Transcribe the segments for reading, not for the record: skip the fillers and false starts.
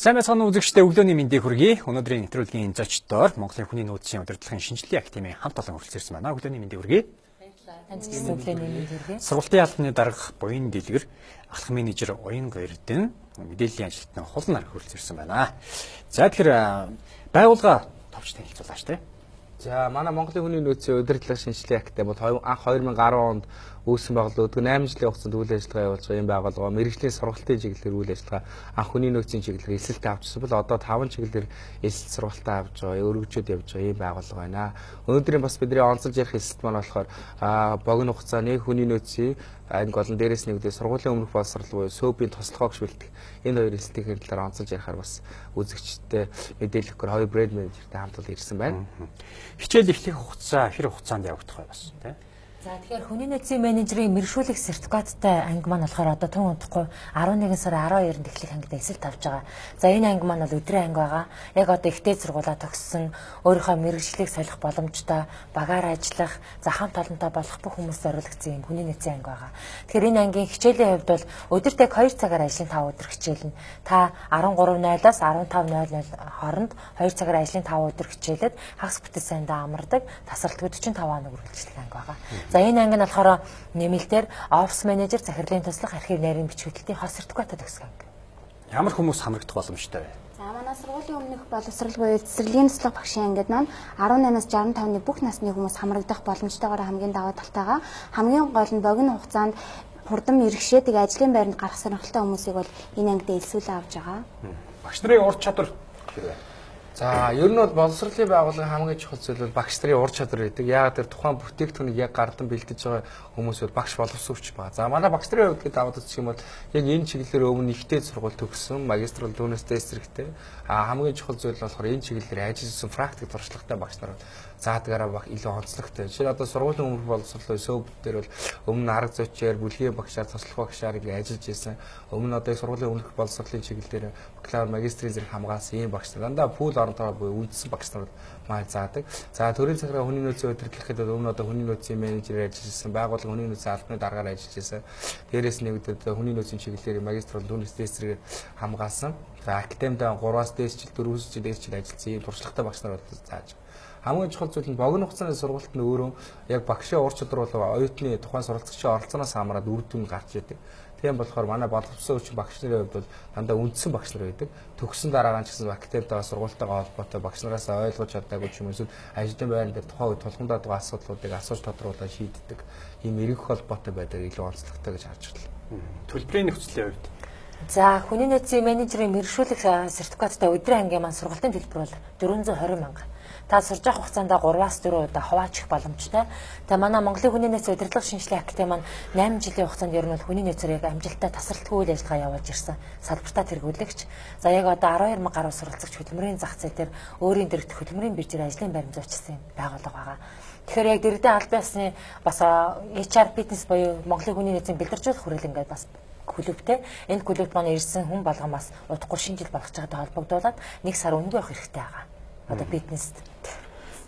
Сайн байцгаана үзэгчдээ өглөөний мэндийг хүргэе. Өнөөдрийн нэвтрүүлгийн зочноор Монголын хүний нөөцийн удирдлагын шинжилгээ актемийн хамт олон хүрэлцэн байна. Өглөөний мэндийг хүргэе. Танилцсан өглөөний мэндийг хүргэе. Сургалтын яалтны дарга Буянделгер ахлах менежер Буянделгер мэдээллийн ажилтны хулн нар хүрэлцэн байна. За тэгэхээр байгууллага товч танилцуулаач те. За манай Монголын хүний нөөцийн удирдлагын шинжилгээ актем бол анх 2010 онд үүсгэн байгуулагдав. 8 жилийн хугацаанд үйл ажиллагаа явуулж байгаа энэ байгууллага мэрэгжлийн сургалтын чиглэлээр үйл ажиллагаа анх хүний нөөцийн чиглэлээр эсэлтээ авчихсан бол одоо 5 чиглэлээр эсэлт сургалтаа авч байгаа, өргөжөөд явж байгаа ийм байгууллага байна. Өнөөдрийн бас бидний онцолж ярих эсэлт маань болохоор богино хугацааны хүний нөөцийн энэ голон дээрээс нэгдээ сургуулийн өмнөх боловсрол буюу СОБ-ийн тослогоог шилдэг. Энэ хоёр эсэлтийн талаар онцолж ярихаар бас үзэгчдтэй мэдээлэх гэр хоёр брэнд менежертэй хамт бол ирсэн байна. Хичээл эхлэх хугацаа хэр хугацаанд явагдах вэ бас тийм. За тэгэхээр хүний нөөцийн менежерийн мэргэшүүлэх сертификаттай анги маань болохоор одоо тун удахгүй 11 сарын 12-нд эхлэх ангид эсэлт авч байгаа. За энэ анги маань бол өдрийн анги байгаа. Яг одоо ихтэй сургуулаа төгссөн, өөрийнхөө мэргэжлийг солих боломжтой, багаар ажиллах, за хамт олонтой болох бүх хүмүүст зориулагдсан юм хүний нөөцийн анги байгаа. Тэгэхээр энэ ангийн хичээлийн хувьд бол өдөртөө 2 цагаар ажлын 5 өдөр хичээлнэ. Та 13:00-аас 15:00 хооронд 2 цагаар ажлын 5 өдөр хичээлээд хагас бүтэц сайндаа амардаг, тасралтгүй 45 хоног үргэлжлэх анги байгаа. За энэ анги нь болохоор нэмэлтээр офис менежер, захирлын туслах, архив нарийн бичвэлтийн хос сертификатад өгсөн анги. Ямар хүмүүс хамрагдах боломжтой вэ? За манай сургуулийн өмнөх боловсрол буюу цэцэрлэгийн туслах багшийн ангид маань 18-аас 65-ны бүх насны хүмүүс хамрагдах боломжтойгоор хамгийн даваа талтайгаа хамгийн гол нь богино хугацаанд хурдан мэрэгшээ тэгээ ажлын байранд гарах сонирхолтой хүмүүсийг бол энэ ангид элсүүлээ авч байгаа. Багш нарын ур чадвар хэрвээ. За ер нь бол боловсролын байгууллагын хамгийн чухал зүйл бол багш нарын ур чадвар гэдэг. Яг тэр тухайн бүтээгдэхүүнийг яг гардан бэлдэж байгаа хүмүүс бол багш боловсруулж байгаа. За манай багш нарын хувьд даваад үзэх юм бол яг энэ чиглэлээр өмнө ихтэй сургууль төгссөн, магистрал дүүнэстэй эсрэгтэй хамгийн чухал зүйл болохоор энэ чиглэлээр ажилласан практик туршлагатай багш нар заадгаараа баг илүү онцлогтой. Жишээ нь одоо сургуулийн өмнөх боловсролын СОБ дээр бол өмнө арга зүйчээр, бүлгийн багшаар, туслах багшаар ингэ ажиллаж байсан. Өмнө одоо сургуулийн өмнөх боловсролын чиглэлээр бакалавр, магистрийн зэрэг хамгаалсан ийм багш нар дандаа пул оронтой буюу үндсэн багш нар маань заадаг. За төрийн цагаараа хүний нөөцийн удирдлагад өмнө одоо хүний нөөцийн менежер ажиллажсэн, байгууллага хүний нөөцийн албаны даргаар ажиллажсэн. Дээрээс нэгдээд хүний нөөцийн чиглэлээр магистрал дүүнэстэй эсрэг хамгаалсан. За академид 3-аас дээш жил, 4-өөс дээш жил ажилласан ийм туршлагатай багш нар зааж. Хамгийн чухал зүйл нь богино хугацааны сургалт нь өөрөө яг багшийн ур чадвар болоо оюутны тухайн сургалтчийн оролцооноос хамаарат үр дүн гарч идэг. Тийм болохоор манай боловсрол хүчин багш нарын хувьд бол дандаа үндсэн багш нар байдаг. Төгссөн дараагаан ч гэсэн академидаа сургалтайгаа холбоотой багш нараас ойлгож чадаагүй ч юм уу ажлын байран дээр тухайн үед тулгамдаад байгаа асуудлуудыг асууж тодруулаад шийддэг. Ийм эргэх холбоотой байдаг илүү онцлогтой гэж харж байна. Төлбөрийн нөхцөлийн хувьд. За хүний нөөцийн менежерийн мэргэшүүлэх сертификаттай өдрийн ангийн маань сургалтын төлбөр бол 420 мянга. Та сурж авах хугацаанд 3-аас 4 удаа хуваачих боломжтой. Тэгээ манай Монголын хүний нөөцийн удирдлага шинжилгээ актем маань 8 жилийн хугацаанд ер нь бол хүний нөөцийг амжилттай тасралтгүй үйл ажиллагаа явуулж ирсэн салбартаа тэргүүлэгч. За яг одоо 12,000 гаруй суралцагч хөдөлмөрийн зах зээл дээр өөрийн дэрэгдэх хөдөлмөрийн биржээр ажлын баримт зоочсон байгууллага байгаа. Тэгэхээр яг дэрэгдээ аль биесны бас HR бизнес буюу Монголын хүний нөөцийн бэлдэржүүлэх хүрээлэн ингээд бас клубтэй энэ клубт маань ирсэн хүн болгон бас удахгүй шинэ жил болгож байгаатай холбогдуулаад 1 сар үнэгүй авах хэрэгтэй байгаа. Одоо бизнест.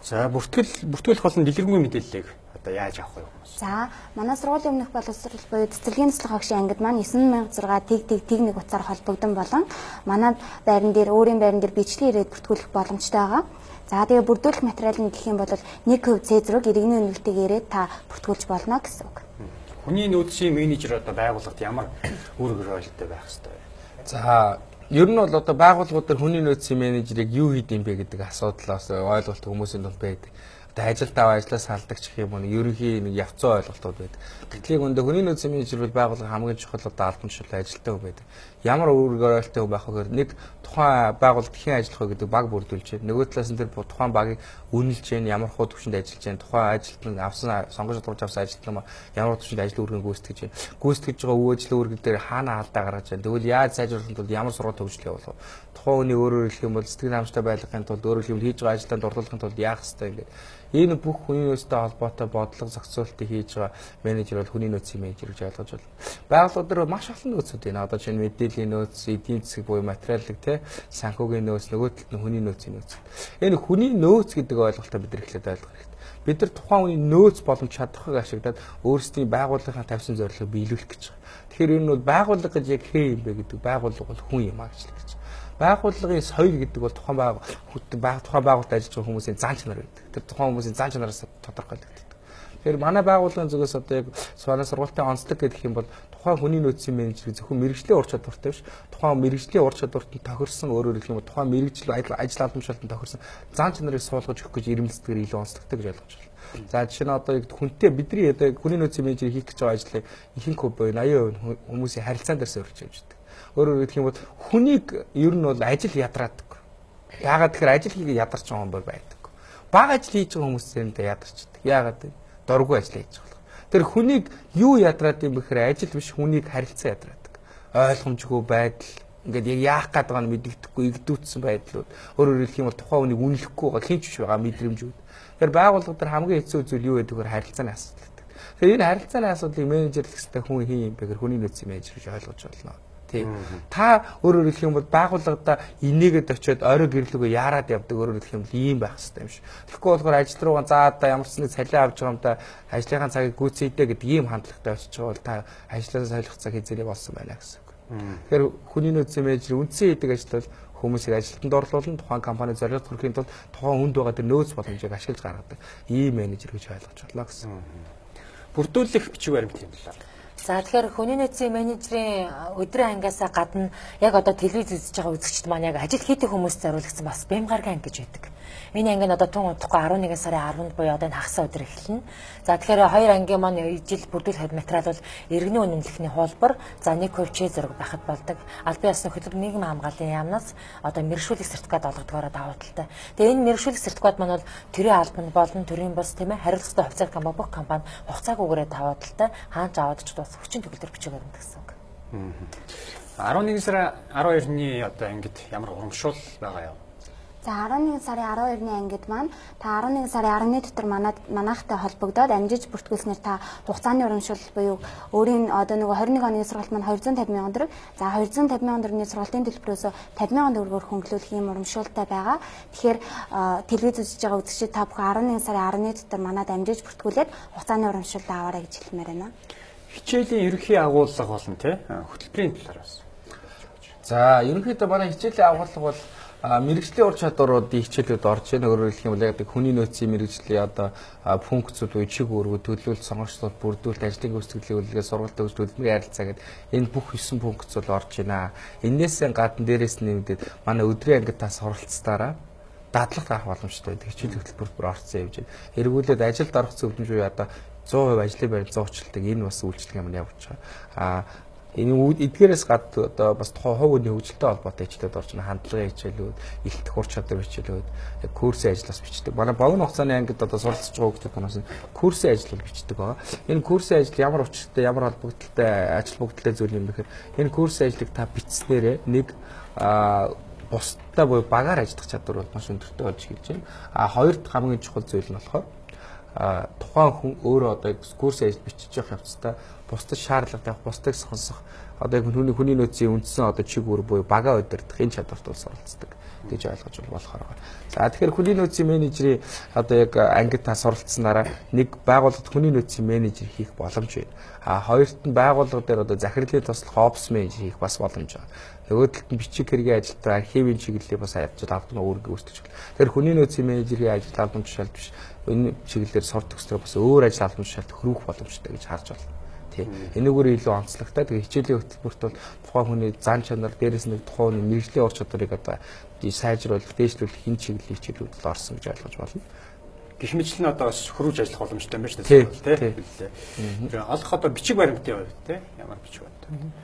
За бүртгүүлэх болон дэлгэрэнгүй мэдээллийг одоо яаж авах вэ хүмүүс? За манай сургуулийн өмнөх боловсрол буюу цэцэрлэгийн туслах багшийн ангид маань 9606 тэг 1 утсаар холбогдсон болон манай байран дээр өөрийн байран дээр бичлэг ирээд бүртгүүлэх боломжтой байгаа. За тэгээ бүрдүүлэх материал нь гэх юм бол 1% цэ зэрэг иргэний үнэлтэйг ирээд та бүртгүүлж болно гэсэн үг. Хүний нөөцийн менежер одоо байгууллагад ямар үр хөрөөлтөй байх ёстой вэ? За ер нь бол одоо байгууллагууд дээр хүний нөөцийн менежерийг юу хийдэм бэ гэдэг асуудлаас ойлголт хүмүүсийн дунд байдаг. Одоо ажилтаа ажлаас салдаг гэх юм уу ерөнхий нэг явцсан ойлголтууд байдаг. Гэтэл өндө хүний нөөцийн менежер бол байгууллага хамгийн чухал одоо албан тушаалын ажилтаа хүн байдаг. Ямар үр хөрөөлтөй хүн байх вэ гэхээр нэг тухайн байгууллага хэн ажиллах вэ гэдэг баг бүрдүүлж байна. Нөгөө талаас нь тэр тухайн багийг үнэлж байна, ямар хуу төвшөнд ажиллаж байна, тухайн ажилтныг авсан сонгож сурч авсан ажилтнаа ямар төвшөнд ажил үргэн гүйцэтгэж байна. Гүйцэтгэж байгаа үйл ажиллагаа үргэн дээр хаана алдаа гаргаж байна. Тэгвэл яаж сайжруулахын тулд ямар сургууль төвжлөө явуулах вэ? Тухайн хүний өөрөөр хэлэх юм бол сэтгэл хангамжтай байхын тулд өөрөөр хэлбэл хийж байгаа ажилтнаа дурлуулахын тулд яах ёстой ингээд энэ бүх хүний нөөцтэй холбоотой бодлого зохицуултыг хийж байгаа менежер бол хүний нөөцийн менежер гэж ойлгож байна. Байгууллагууд дээр маш олон нөөцүүд байна. Одоо чинь мэдээллийн нөөц, эдийн засаг буюу материалын те санхүүгийн нөөц, нөгөө талд нь хүний нөөцийн нөөц. Энэ хүний нөөц гэдэг ойлголтоо бид эхлээд ойлгох хэрэгтэй. Бид нар тухайн хүний нөөц боломж чадварыг ашиглаад өөрсдийн байгууллагын тавьсан зорилгыг биелүүлэх гэж байгаа. Тэгэхээр энэ бол байгууллага гэж яг хэн юм бэ гэдэг байгууллага бол хүн юм аа гэж хэлж байна. Байгууллагын соёл гэдэг бол тухайн байгууллагад ажиллаж байгаа хүмүүсийн зан чанар байдаг. Тэр тухайн хүмүүсийн зан чанараас тодорхойлогддог. Тэгэхээр манай байгууллагын зүгээс одоо яг манай сургалтын онцлог гэдэг юм бол тухайн хүний нөөцийн менежер зөвхөн мэрэгжлийн ур чадвартай биш, тухайн мэрэгжлийн ур чадварт нь тохирсон өөрөөр хэлэх юм бол тухайн мэрэгжил ажил алмжуулалтанд тохирсон зан чанарыг суулгаж өгөх гэж ирмэлцдгээр илүү онцлогтой гэж ойлгож байна. За жишээ нь одоо яг хүнтэй бидний одоо хүний нөөцийн менежер хийх гэж байгаа ажлыг ихэнх буюу 80% хүмүүсийн харилцаан дээр суурилж явждаг. Өөрөөр хэлэх юм бол хүнийг ер нь бол ажил ядрааддаг. Яагаад тэгэхээр ажил хийгээ ядарч байгаа юм бол байдаг. Бага ажил хийж байгаа хүмүүс зэндээ ядарчдаг. Яагаад вэ? Дургүй ажил хийж байгаа. Тэр хүнийг юу ядраад юм бэхээр ажил биш хүнийг харилцаа ядраадаг. Ойлгомжгүй байдал ингээд яг яах гээд байгааг нь мэдэгдэхгүй игдүүцсэн байдлууд. Өөрөөр хэлэх юм бол тухайн хүнийг үнэлэхгүй байгаа хинч биш байгаа мэдрэмжүүд. Тэр байгууллага дээр хамгийн хэцүү зүйл юу гэдэг вэ? Харилцааны асуудал. Тэгэхээр энэ харилцааны асуудлыг менежерлэх хэрэгтэй хүн хин юм бэхээр хүний нөөцийн менежер гэж ойлгож байна. Тийм. Та өөрөөр хэлэх юм бол байгууллагада инээгээд очиод орой гэрлүүгөө яарад явдаг өөрөөр хэлэх юм бол ийм байх хэрэгтэй юм шиг. Тэгэхгүй болохоор ажил руугаа за одоо ямар ч нэг цалин авч байгаа юм да ажлынхаа цагийг гүйцээдээ гэдэг ийм хандлагатай очиж байгаа бол та ажлаасаа солих цаг хязгаарыг болсон байна гэсэн үг. Тэгэхээр хүний нөөцийн менежер үндсэн хийдэг ажил бол хүмүүсийг ажилтанд орлуулна, тухайн компани зорилгод хүрэхийн тулд тухайн хүнд байгаа тэр нөөц боломжийг ашиглаж гаргадаг ийм менежер гэж ойлгож байна гэсэн. Бүрдүүлэх бичиг баримт юм байна. За тэгэхээр хүний нөөцийн менежерийн өдрийн ангиасаа гадна яг одоо телевиз үзэж байгаа үзэгчд маань яг ажил хийдэг хүмүүст зориулагдсан бас бэм гаргийн анги гэж байдаг. Энэ анги нь одоо тун удахгүй 11 сарын 10-нд буюу одоо энэ хагас өдөр эхэлнэ. За тэгэхээр хоёр ангийн маань ижил бүрдүүлэх материал бол иргэний үнэмлэхний хуулбар, за 1% чэ зэрэг байхад болдог. Албан ёсны хөтөлбөр нийгмийн хамгааллын яамнаас одоо мэргэшүүлэх сертификат олгодгоороо даваа талтай. Тэгээ энэ мэргэшүүлэх сертификат маань бол төрийн албан болон төрийн бус тийм ээ хариуцлагатай хувьцаат компани бүх компани хугацаагүйгээр даваа талтай хаанч аваад ч бас хүчин төгөлдөр бичиг баримт гэсэн үг. 11 сарын 12-ны одоо ангид ямар урамшуул байгаа юм? За 11 сарын 12-ны ангид маань та 11 сарын 10-ны дотор манайхтай холбогдоод амжиж бүртгүүлснээр та хугацааны урамшуул буюу өөрийн одоо нөгөө 21 оны сургалт маань 250 мянган төгрөг. За 250 мянган төгрөгийн сургалтын төлбөрөөс 50 мянган төгрөгөөр хөнгөлүүлэх юм урамшуултай байгаа. Тэгэхээр телевиз үзэж байгаа үзэгчид та бүхэн 11 сарын 10-ны дотор манайд амжиж бүртгүүлээд хугацааны урамшуултаа аваарай гэж хэлмээр байна. Хичээлийн ерөнхий агуулга болно тий хөтөлбөрийн талаар бас. За ерөнхийдөө манай хичээлийн агуулга бол мэрэгжлийн ур чадваруудын хичээлүүд орж ийн өөрөөр хэлэх юм бол яг хүний нөөцийн мэрэгжлийн одоо функцүүд буюу чиг үүрэг төлөвлөлт сонгогчдод бүрдүүлэлт ажлын гүйцэтгэлийн үйлдвэрлэлээ сургалт өгч хөдөлмөрийн харилцаа гэдэг энэ бүх 9 функц бол орж байна. Энээс гадна дээрээс нэмэгдээд манай өдрийн ангид тас оролцсоороо дадлаг гарах боломжтой байдаг. Хичээлийн хөтөлбөр бүр орцсон явж байна. Эргүүлээд ажилд орох зөвлөмж буюу одоо 100% ажлын байр 100%члалтай энэ бас үйлчлэг юм явуулж байгаа. Энэ эдгээрээс гадна одоо бас тухайн хувь хүний хөгжилтэй холбоотой хичээлүүд орж байна. Хандлагын хичээлүүд, илтгэх ур чадвар хичээлүүд, яг курсын ажлаас бичдэг. Манай богино хугацааны ангид одоо суралцж байгаа хүмүүс танаас курсын ажил бичдэг байгаа. Энэ курсын ажил ямар учиртай, ямар холбогдолтой ажил бүгдлээ зүйл юм бэхээр энэ курсын ажлыг та бичснээрээ нэг бусдаа буюу багаар ажиллах чадвар бол маш өндөртэй болж ирж байна. Хоёр дахь хамгийн чухал зүйл нь болохоор тухайн хүн өөрөө одоо курсын ажил бичиж явах явцдаа бусдад шаардлагатай бусдыг сонсох одоо хүний нөөцийн үндсэн одоо чиг үүрэг буюу бага удирдах энэ чадварт бол суралцдаг гэж ойлгож болохоор байна. За тэгэхээр хүний нөөцийн менежерийн одоо яг ангид та суралцсанараа нэг байгууллагад хүний нөөцийн менежер хийх боломж байна. Хоёрт нь байгууллага дээр одоо захирлын туслах опс менежер хийх бас боломж байна. Нөгөө талд нь бичиг хэргийн ажилтаа архивын чиглэлийг бас ажиллаж авдаг үүрэг үүсгэж байна. Тэгэхээр хүний нөөцийн менежерийн ажил албан тушаалд биш энэ чиглэлээр сурт төгсрөө бас өөр ажил албан тушаалд хөрвөх боломжтой гэж харж байна. Энэгээр илүү онцлогтой. Тэгээ хичээлийн хөтөлбөрт бол тухайн хүний зан чанар дээрээс нэг тухайн хүний мэрэгжлийн ур чадварыг одоо сайжруулах, дээшлүүлэх хин чиглэлийн хичээлүүд л орсон гэж ойлгож байна. Гэх мэтлэн одоо бас хөрвүүлж ажиллах боломжтой юм байна шүү дээ. Тийм. Олох одоо бичиг баримтын хувьд тий ямар бичиг баримт.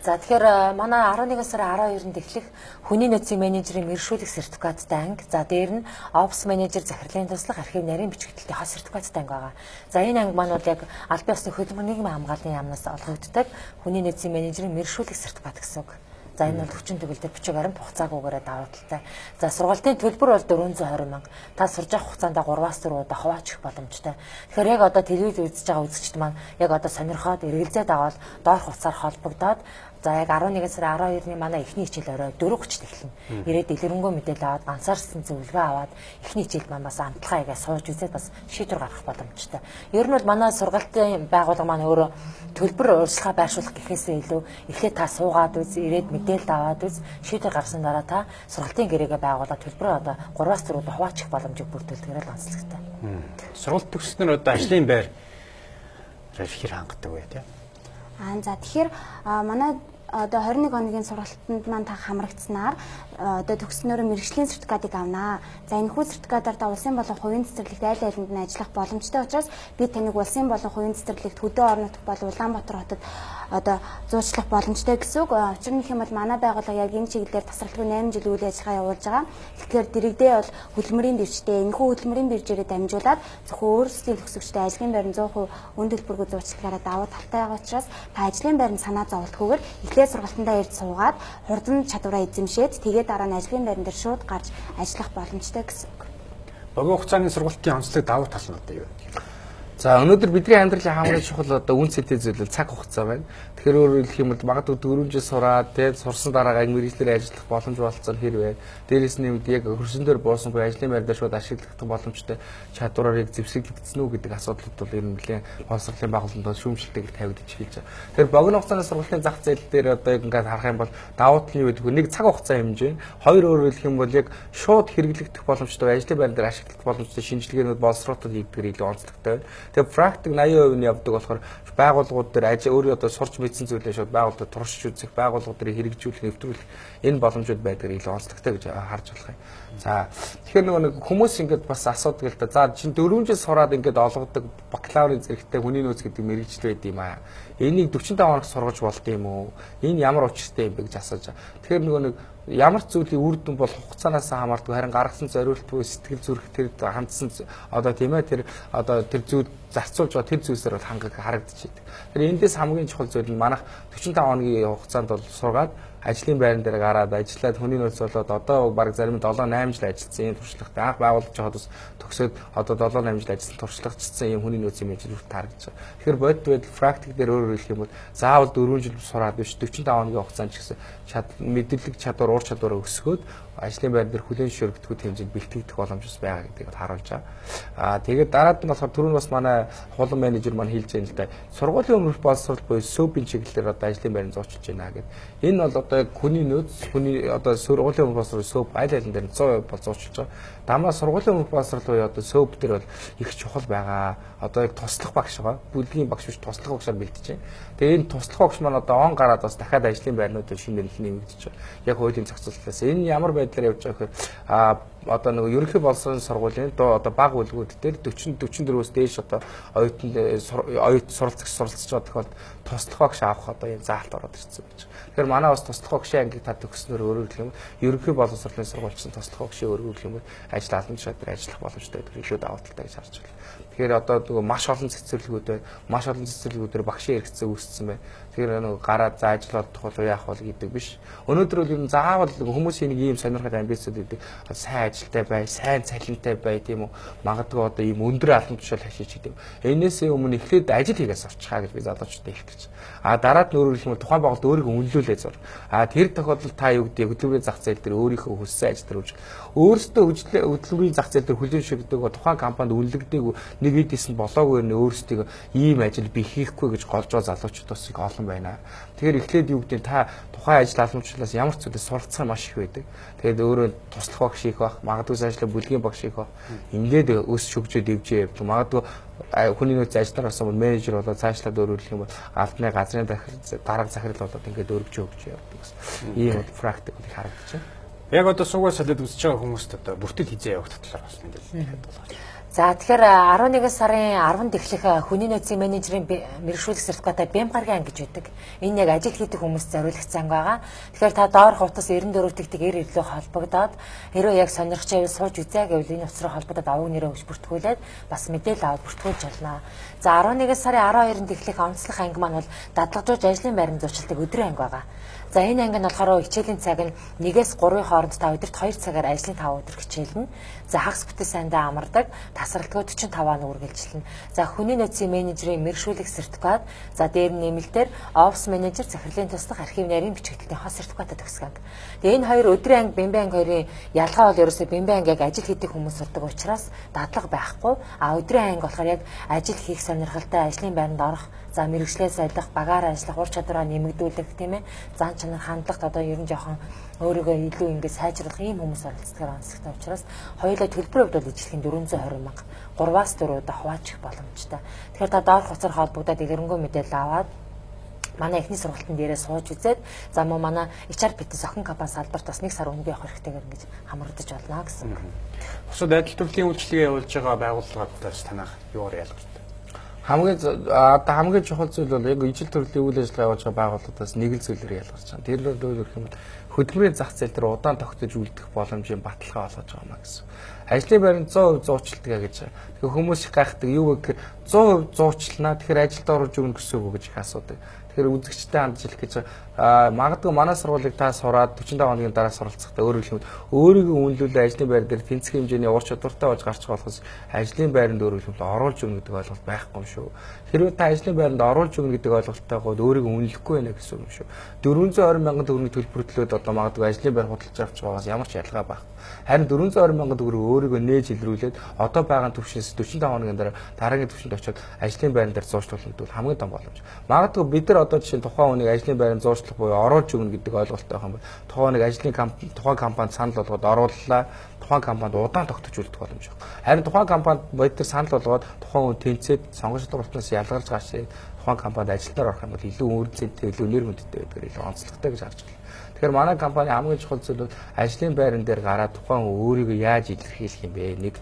За тэгэхээр манай 11 сарын 12-нд эхлэх хүний нөөцийн менежерийн мэргэшүүлэх сертификаттай анги. За дээр нь опс менежер захирлын туслах архив нарийн бичигдэлтийн хот сертификаттай анги байгаа. За энэ анги маань бол яг албан ёсны хөдөлмөр нийгмийн хамгааллын яамнаас олгогддог хүний нөөцийн менежерийн мэргэшүүлэх сертификат гэсэн үг. За энэ бол хүчин төгөлдөр бичиг баримт хугацаагүйгээр даваа талтай. За сургалтын төлбөр бол 420 мянга. Та сурж авах хугацаанд 3-аас 4 удаа хуваачих боломжтой. Тэгэхээр яг одоо телевиз үзэж байгаа үзэгчд маань яг одоо сонирхоод эргэлзээд аваад доор хугацаар холбогдоод За яг 11 сарын 12-ны манай эхний хичээл орой 4:30-д эхэлнэ. Ирээд дэлгэрэнгүй мэдээлэл аваад ганцаарсан зөвлөгөө аваад эхний хичээл маань бас амтлагаа игээ сууж үзээд бас шийдвэр гаргах боломжтой. Ер нь бол манай сургалтын байгууллага маань өөрөө төлбөр урьдчилгаа байршуулах гэхээсээ илүү эхлээд та суугаад үз, ирээд мэдээлэл аваад үз, шийдвэр гаргасан дараа та сургалтын гэрээгээ байгуулаад төлбөрөө одоо 3-аас 4 удаа хуваачих боломжийг бүрдүүлдэгрэл онцлогтой. Сургалт төгсснөр одоо ажлын байр хэр хангадаг вэ тийм? За тэгэхээр манай одоо 21 оныгийн сургалтанд маань та хамрагдсанаар одоо төгснөөр мэргэжлийн сертификатыг авнаа. За энэ хүү сертификатаар та улсын болон хувийн цэцэрлэгт айл айланд нь ажиллах боломжтой учраас би таныг улсын болон хувийн цэцэрлэгт хөдөө орон нутаг болон Улаанбаатар хотод одоо зуучлах боломжтой гэсэн үг. Учир нь хэм бол манай байгууллага яг энэ чиглэлээр тасралтгүй 8 жил үйл ажиллагаа явуулж байгаа. Тэгэхээр дэрэгдээ бол хөдөлмөрийн бэрчтэй энэ хүү хөдөлмөрийн бэржээрээ дамжуулаад зөвхөн өөрсдийн төгсөгчтэй ажлын байранд 100% үн төлбөргүй зуучлагаараа давуу талтай байгаа учраас та ажлын байранд санаа зовлтгүйгээр эхлээд сургалтандаа ирж суугаад хурдан чадвараа эзэмшээд тэгээд дараа нь ажлын байран дээр шууд гарч ажиллах боломжтой гэсэн үг. Богино хугацааны сургалтын онцлог давуу тал нь одоо юу вэ? За өнөөдөр бидний амьдралын хамгийн чухал одоо үн цэнтэй зүйл цаг хугацаа байна. Тэгэхээр өөрөөр хэлэх юм бол магадгүй 4 жил сураад тэгээд сурсан дараагаа мэргэжлэр ажиллах боломж болцсон хэрвээ дээрээс нь яг хөрсөн дээр буусан буюу ажлын байр дээр шууд ашиглах боломжтой чадвараар яг зэвсэглэгдсэн үү гэдэг асуудлууд бол ер нь нэлээд боловсролын байгууллагууд шүүмжлэлтэйг тавигдаж эхэлж байгаа. Тэгэхээр богино хугацааны сургалтын зах зээл дээр одоо яг ингээд харах юм бол давуу тал нь юу гэдэг вэ? Нэг цаг хугацаа хэмжээ, хоёр өөрөөр хэлэх юм бол яг шууд хэрэглэгдэх боломжтой ажлын байр дээр ашиглах боломжтой шинжилгээнүүд боловсролтод хийгдгээр илүү онцлогтой байна. Тэгээ практик 80% нь явдаг болохоор байгууллагууд дээр өөрөө одоо сурч мэдсэн зүйлээ шууд байгууллагад туршиж үзэх, байгууллагууд дээр хэрэгжүүлэх, нэвтрүүлэх энэ боломжууд байдаг илүү онцлогтой гэж харж болох юм. За тэгэхээр нэг хүмүүс ингээд бас асуудаг л да. За чинь 4 жил сураад ингээд олгодог бакалаврын зэрэгтэй хүний нөөц гэдэг мэргэжил байд юм аа. Энийг 45 хоног сургаж болд юм уу? Энэ ямар учиртай юм бэ гэж асууж байгаа. Тэгэхээр нэг ямар ч зүйлийн үр дүн бол хугацаанаас хамаардаг харин гаргасан зориулт буюу сэтгэл зүрх тэр хандсан одоо тийм ээ тэр одоо тэр зүйл зарцуулж байгаа тэр зүйлсээр бол харагдчихэйдэг. Тэр эндээс хамгийн чухал зүйл нь манайх 45 хоногийн хугацаанд бол сургаад ажлын байран дээр гараад ажиллаад хүний нөөц болоод одоо баг зарим 7-8 жил ажилласан юм туршлагатай анх байгуулж байхад бас төгсөөд одоо 7-8 жил ажилласан туршлагачсан юм хүний нөөцийн мэдлэгүүд тарагдаж байгаа. Тэгэхээр бодит байдал практик дээр өөрөөр хэлэх юм бол заавал 4 жил сураад биш 45 хоногийн хугацаанд ч гэсэн мэдлэг чадвар уур чадвараа өсгөөд ажлын байр дээр хүлээн зөвшөөрөгдөх хэмжээнд бэлтгэгдэх боломж бас байгаа гэдгийг харуулж байгаа. Тэгээд дараад нь болохоор түрүүн бас манай хулан менежер маань хэлж байгаа юм л да. Сургуулийн өмнөх боловсрол буюу СОБ-ийн чиглэлээр одоо ажлын байранд зоочилж байна гэдэг. Энэ бол одоо хүний нөөц, хүний одоо сургуулийн өмнөх боловсрол СОБ айл айлан дээр 100% бол зоочилж байгаа. Дамаа сургуулийн өмнөх боловсрол буюу одоо СОБ дээр бол их чухал байгаа. Одоо яг туслах багш байгаа. Бүлгийн багш биш туслах багшаар бэлтэж байна. Тэгээ энэ туслах багш маань одоо он гараад бас дахиад ажлын байрнуудад шинээр нэмэгдэж байгаа. Яг хуулийн зохицуулалтаас энэ ямар байдлаар явж байгаа гэхээр одоо нэг ерөнхий боловсролын сургуулийн одоо бага бүлгүүд дээр 40-44-өөс дээш одоо оюут суралцж байгаа тохиолдолд туслах багш авах одоо юм заалт ороод ирсэн байж байгаа. Тэгэхээр манай бас туслах багшийн ангийг та төгснөр өөрөөр хэлэх юм ерөнхий боловсролын сургуульчин туслах багшийн өөрөөр хэлэх юм ажил албан чадвар ажиллах боломжтой гэдэг илүү давуу талтай гэж харж байна. Тэгэхээр одоо маш олон цэцэрлэгүүд байна. Маш олон цэцэрлэгүүдээр багшийн хэрэгцээ үүссэн байна. Тэгэхээр нэг гараад за ажил олдох бол яах вэ гэдэг биш. Өнөөдөр бол ер нь заавал хүмүүсийн нэг ийм сонирхол амбицууд гэдэг сайн ажилтай бай, сайн цалинтай бай тийм үү. Магадгүй одоо ийм өндөр албан тушаал хашиж гэдэг. Энээсээ өмнө эхлээд ажил хийгээ сурчхаа гэж би залуучуудад хэлэх гэж. Дараад нь өөрөөр хэлбэл тухайн байгууллагад өөрийгөө үнэлүүлээ зур. Тэр тохиолдолд та юу гэдэг хөдөлмөрийн зах зээл дээр өөрийнхөө хүссэн ажил дээр үүж өөрсдөө хөдөлмөрийн зах зээл дээр хүлээн зөвшөөрдөг тухайн компанид үнэлэгдээг нэг эдээс нь болоогүй нэ өөрсдөө ийм ажил би хийхгүй гэж голж байгаа залуучууд бас их олон байна. Тэгэхээр эхлээд юу гэдэг та тухайн ажил албанчлалаас ямар ч зүйлээс суралцсан маш их байдаг. Тэгээд өөрөө туслах багш их байх, магадгүй цаашлаа бүлгийн багш их байх. Ингээд өс шөгжөөд ивжээ явдаг. Магадгүй хүний нөөц ажиллаар болсон менежер болоод цаашлаад өөрөөлөх юм бол албаны газрын дарга захирал болоод ингээд өргөж өгч явдаг гэсэн. Ийм практик их харагдаж байна. Яг одоо суугаад солиод үзэж байгаа хүмүүст одоо бүртгэл хизээ явах талаар бас мэдээлэл болгож. За тэгэхээр 11 сарын 10-нд эхлэх хүний нөөцийн менежерийн мэргэжүүлэх сертификатаа бэм гаргийн анги гэж байдаг. Энэ яг ажил хийдэг хүмүүст зориулагдсан анги байгаа. Тэгэхээр та доорх утас 94 тэгтэг ирлөө холбогдоод хэрвээ яг сонирхч байвал сууж үзье гэвэл энэ утас руу холбогдоод аваг нэрээ өгч бүртгүүлээд бас мэдээлэл аваад бүртгүүлж болно. За 11 сарын 12-нд эхлэх онцлог анги маань бол дадлагжууж ажлын байранд зурчилдаг өдрийн анги байгаа. За энэ анги нь болохоор хичээлийн цаг нь 1-3 хооронд та өдөрт 2 цагаар ажлын 5 өдөр хичээлнэ. За хагас бүтэц сайндаа амардаг. тасралтгүй 45 он үргэлжилнэ. За хүний нөөцийн менежерийн мэргэшүүлэх сертификат, за дээр нь нэмэлтээр офис менежер захирлын туслах архив нарийн бичигдэлтийн хос сертификатад төгсгөн. Тэгээ энэ хоёр өдрийн анги, бэмбэн анги хоёрын ялгаа бол ерөөсөө бэмбэн ангиг ажил хийдэг хүмүүс сурдаг учраас дадлага байхгүй. А өдрийн анги болохоор яг ажил хийх сонирхолтой, ажлын байранд орох, за мэргэжлээ солих, багаар ажиллах, ур чадвараа нэмэгдүүлэх тийм ээ. Зан чанар хандлагт одоо ер нь жоохон өөрийгөө илүү ингэ сайжруулах ийм хүмүүс оролцдог онцлогтой учраас хоёулаа төлбөрийн хувьд бол ижлэхэн 420 мянга 3-аас 4 удаа хуваачих боломжтой. Тэгэхээр та доорх хуцаар холбогдоод илэрэнгүй мэдээлэл аваад манай эхний сургалтын дээрээ сууж үзээд за мөн манай HR PT охин компани салбарт бас 1 сар өмнө явах хэрэгтэйгээр ингэж хамрагдаж болно гэсэн. Бусад адил төрлийн үйлчлэгээ явуулж байгаа байгууллагуудаас танах юугаар ялгардаг? Хамгийн чухал зүйл бол яг ижил төрлийн үйл ажиллагаа явуулж байгаа байгууллагуудаас нэг л зүйлээр ялгарч байгаа. Тэр нь өөр юм бол хөдөлмөрийн зах зээл дээр удаан тогтож үлдэх боломжийн баталгаа болгож байгаа маа гэсэн. Ажлын байранд 100% зуучилдаг гэж. Тэгэхээр хүмүүс их гайхдаг юу гэхээр 100% зуучлана. Тэгэхээр ажилд орж өгнө гэсэн үг гэж их асуудаг. Тэгэхээр үзэгчтэй хандж хэлэх гэж магадгүй манай сургуулийг та сураад 45 хоногийн дараа суралцахдаа өөрөөр хэлбэл өөрийгөө үнэлүүлээ ажлын байр дээр тэнцэх хэмжээний ур чадвартай болж гарч болохос ажлын байранд өөрөөр хэлбэл оруулж өгнө гэдэг ойлголт байхгүй юм шүү. Хэрвээ та ажлын байранд оруулж өгнө гэдэг ойлголттойгоо өөрийгөө үнэлэхгүй байна гэсэн юм шүү. 420 мянган төгрөгийн төлбөр төлөөд одоо магадгүй ажлын байр худалдаж авч байгаагаас ямар ч ялгаа байхгүй. Харин 420 мянган төгрөгийг өөрийгөө нээж илрүүлээд одоо байгаа түвшинээс 45 хоногийн дараа дараагийн түвшинд очиод ажлын байран дээр зуучлуулах гэдэг бол хамгийн том боломж. Магадгүй бид нар одоо жишээ нь тухайн хүнийг ажлын байранд зуучлах буюу оруулж өгнө гэдэг ойлголттой байх юм бол тухайн хүнийг тухайн компанид санал болгоод орууллаа. Тухайн компанид удаан тогтож үлдэх боломж байна. Харин тухайн компанид бид нар санал болгоод тухайн хүн тэнцээд сонгогч сургалтаас ялгарч гашээ тухайн компанид ажилтнаар орох юм бол илүү өөрчлөлттэй, илүү нэр хүндтэй байдаг, илүү онцлогтой гэж харж байна. Тэгэхээр манай компани хамгийн чухал зүйл бол ажлын байран дээр гараад тухайн өөрийгөө яаж илэрхийлэх юм бэ? Нэг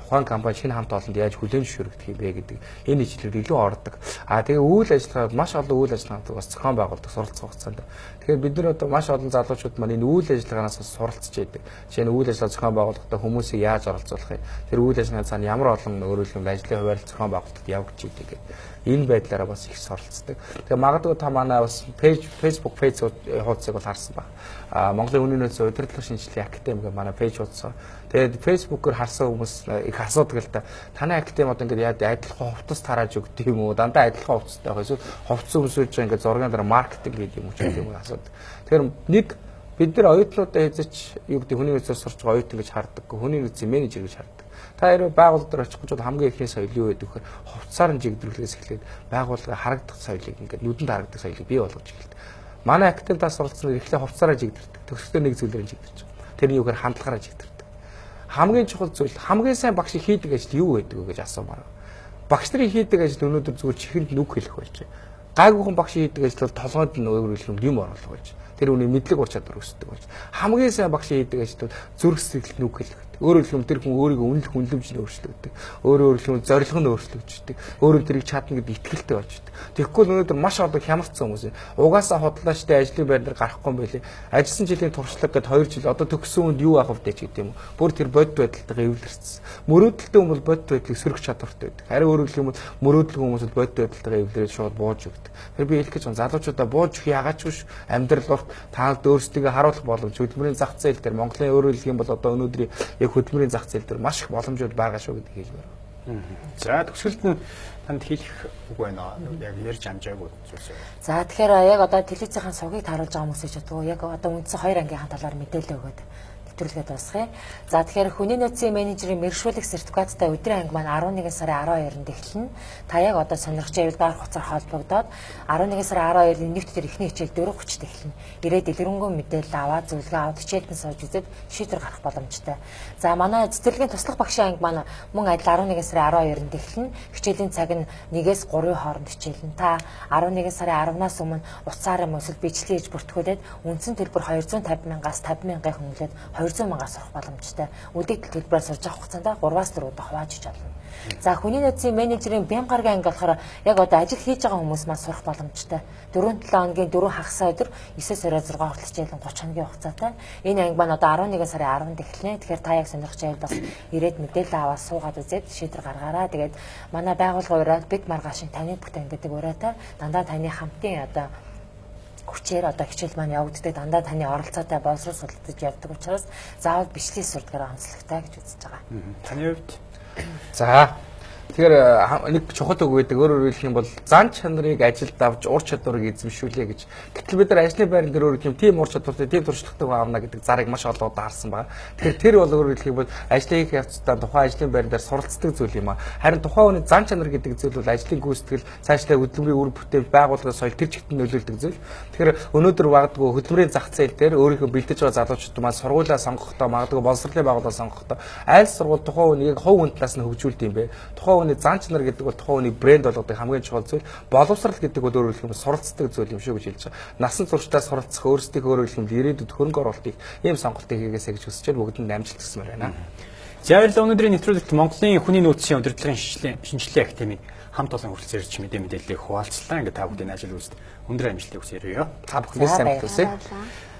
тухайн компани шинэ хамт олонд яаж хүлээн зөвшөөрөгдөх юм бэ гэдэг энэ ижлэлд илүү ордог. Тэгээ үйл ажиллагаа маш олон үйл ажиллагаатай бас зохион байгуулдаг суралцах хугацаанд. Тэгэхээр бид нар одоо маш олон залуучууд маань энэ үйл ажиллагаанаас суралцж байдаг. Жишээ нь үйл ажиллагаа зохион байгуулахдаа хүмүүсийг яаж оролцуулах юм? Тэр үйл ажиллагааны цаана ямар олон өөрөөр хэлбэл ажлын хуваарлт зохион байгуулалтад явагдаж идэг гэдэг. Энэ байдлаараа бас их суралцдаг. Тэгээ магадгүй та манай бас Facebook пэйж хуудсыг бол харсан баг. Монголын үнийн нөөцийн удирдлага шинжилгээ академи гэх манай пэйж хуудас. Тэгээд Facebook-оор харсан хүмүүс их асуудаг л да. Таны академи одоо ингээд адилхан хувцас тарааж өгдөг юм уу? Дандаа адилхан хувцастай байх эсвэл хувцас өмсөж байгаа ингээд зургийн дараа маркетинг гэдэг юм уу ч гэдэг юм асуудаг. Тэгэхээр нэг бид нар оюутнуудаа хэзээч юу гэдэг хүний нөөцөөр сурч байгаа оюутан гэж хардаг. Хүний нөөцийн менежер гэж хардаг. Та хэрэг байгууллага дээр очих гэж бол хамгийн ихний соёл юу гэдэг вэ? Хувцсаар нь жигдрүүлээс эхлээд байгууллага харагдах соёлыг ингээд нүдэнд харагдах соёлыг бий болгож эхэлдэг. Манай академид суралцсан эхлээ хувцсаараа жигдэрдэг. Төгсгөө нэг зүйлээр жигдэрч байгаа. Тэр нь юу гэхээр хандлагаараа жигдэрдэг. Хамгийн чухал зүйл хамгийн сайн багш хийдэг ажил юу гэдэг вэ гэж асуумаар. Багш нарын хийдэг ажил өнөөдөр зүгээр чихэнд нүг хэлэх болж байна. Гайгүйхан багш хийдэг ажил бол толгойд нь өөрөөр юм оруулах болж. Тэр үний мэдлэг ур чадвар өсдөг болж. Хамгийн сайн багш хийдэг ажил бол зүрх сэтгэл нүг хэлэх. Өөрөөр хэлбэл тэр хүн өөрийгөө үнэлэх үнэлэмж нь өөрчлөгддөг. Өөрөөр хэлбэл зорилго нь өөрчлөгддөг. Өөрөө тэрийг чадна гэдэг итгэлтэй болждаг. Тэгэхгүй л өнөөдөр маш олон хямрцсан хүмүүс. Угаасаа хотлоочтой ажлын байр дээр гарахгүй юм байлээ. Ажилласан жилийн туршлага гэд 2 жил одоо төгссөн хүнд юу авах вэ гэдэг юм. Бүр тэр бодит байдалтайгаа эвлэрсэн. Мөрөөдөлтөй хүн бол бодит байдлыг сөрөх чадвартай байдаг. Харин өөрөөр хэлбэл мөрөөдлөг хүмүүс бол бодит байдалтайгаа эвлэрээд шууд бууж өгдөг. Тэр би хэлэх гэж байна. Залуучуудаа бууж өгөх яагаад ч биш амьдрал урт таанд өөрсдөө харуулах боломж хөдөлмөрийн зах зээл дээр Монголын өөрөөр хэлэх юм бол одоо өнөөдрийн хөдөлмөрийн зах зээл дээр маш их боломжууд байгаа шүү гэдэг хэлмээр. За төгсгөлд нь танд хэлэх үг байна. Яг ярьж амжаагүй зүйлс. За тэгэхээр яг одоо телевизийн сувгийг тааруулж байгаа хүмүүс ч бодгоо яг одоо үндсэн 2 ангийнхаа талаар мэдээлэл өгөөд нэвтрүүлгээд дуусгая. За тэгэхээр хүний нөөцийн менежерийн мэргэшүүлэх сертификаттай өдрийн анги маань 11 сарын 12-нд эхэлнэ. Та яг одоо сонирхож байвал доор хуцаар холбогдоод 11 сарын 12-ны нэгт дээр эхний хичээл 4:30-д эхэлнэ. Ирээд дэлгэрэнгүй мэдээлэл аваад зөвлөгөө аваад хичээлд нь сууж үзээд шийдвэр гаргах боломжтой. За манай цэцэрлэгийн туслах багшийн анги маань мөн адил 11 сарын 12-нд эхэлнэ. Хичээлийн цаг нь 1-ээс 3-ийн хооронд хичээлнэ. Та 11 сарын 10-наас өмнө уцаар юм эсвэл бичлэг хийж бүртгүүлээд үндсэн төлбөр 250 мянгаас 50 мянгаыг хөнгөлөөд 200 мянгаар сурах боломжтой. Үлдэгдэл төлбөрөөр сурж авах хугацаанд 3-аас 4 удаа хувааж болно. За хүний нөөцийн менежерийн бям гаргийн анги болохоор яг одоо ажил хийж байгаа хүмүүс маань сурах боломжтой. 4-7 хоногийн 4 хагас өдөр 9-6 хүртэл хичээл 30 хоногийн хугацаатай. Энэ анги маань одоо 11 сарын 10-нд эхэлнэ. Тэгэхээр та яг сонирхож байвал бас ирээд мэдээлэл аваад суугаад үзээд шийдвэр гаргаараа. Тэгээд манай байгууллага ураад бид маргаашин таны бүтээн гэдэг ураатай дандаа таны хамтын одоо хүчээр одоо хичээл маань явагддаг дандаа таны оролцоотой боловсрол судалдаж явдаг учраас заавал бичлэг сурдгаар онцлогтой гэж үзэж байгаа. Таны хувьд За тэгэхээр нэг чухал үг гэдэг өөрөөр хэлэх юм бол зан чанарыг ажилд авч ур чадварыг эзэмшүүлээ гэж. Гэтэл бид нар ажлын байран дээр өөрөөр тийм ур чадвартай, тийм туршлагатай хүн авна гэдэг зарыг маш олон удаа харсан байна. Тэгэхээр тэр бол өөрөөр хэлэх юм бол ажлын хийх явцдаа тухайн ажлын байран дээр суралцдаг зүйл юм а. Харин тухайн хүний зан чанар гэдэг зүйл бол ажлын гүйцэтгэл, цаашлаа хөдөлмөрийн үр бүтээл, байгууллагын соёл тэр чигт нөлөөлдөг зүйл. Тэгэхээр өнөөдөр магадгүй хөдөлмөрийн зах зээл дээр өөрийнхөө бэлдэж байгаа залуучууд маань сургуулаа сонгохдоо магадгүй боловсролын байгууллага сонгохдоо аль сургууль тухайн хүнийг яг хувь хүн талаас нь хөгжүүлдэг юм бэ? Тухайн хүний зан чанар гэдэг бол тухайн хүний брэнд болгодог хамгийн чухал зүйл. Боловсрал гэдэг бол өөрөөр хэлэх юм суралцдаг зүйл юм шүү гэж хэлж байгаа. Насан туршдаа суралцах, өөрсдийнхөө өөрөөр хэлэх юм ирээдүйд хөрөнгө оруулалтыг ийм сонголтыг хийгээсэй гэж хүсэж байна. Бүгд нь амжилт хүсмээр байна. За баярлалаа. Өнөөдрийн нэвтрүүлэгт Монголын хүний нөөцийн удирдлагын шинжилгээ академийн хамт олон хүрэлцээрч мэдээллийг хуваалцлаа. Ингээд та бүхний ажил үйлсэд өндөр амжилтыг хүсье. Та бүхэндээ сайн хүсье.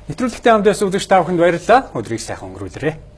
Нэвтрүүлэгтээ хамт байсан үзэгч та бүхэнд баярлалаа. Өдрийг сайхан өнгөрүүлээрэй.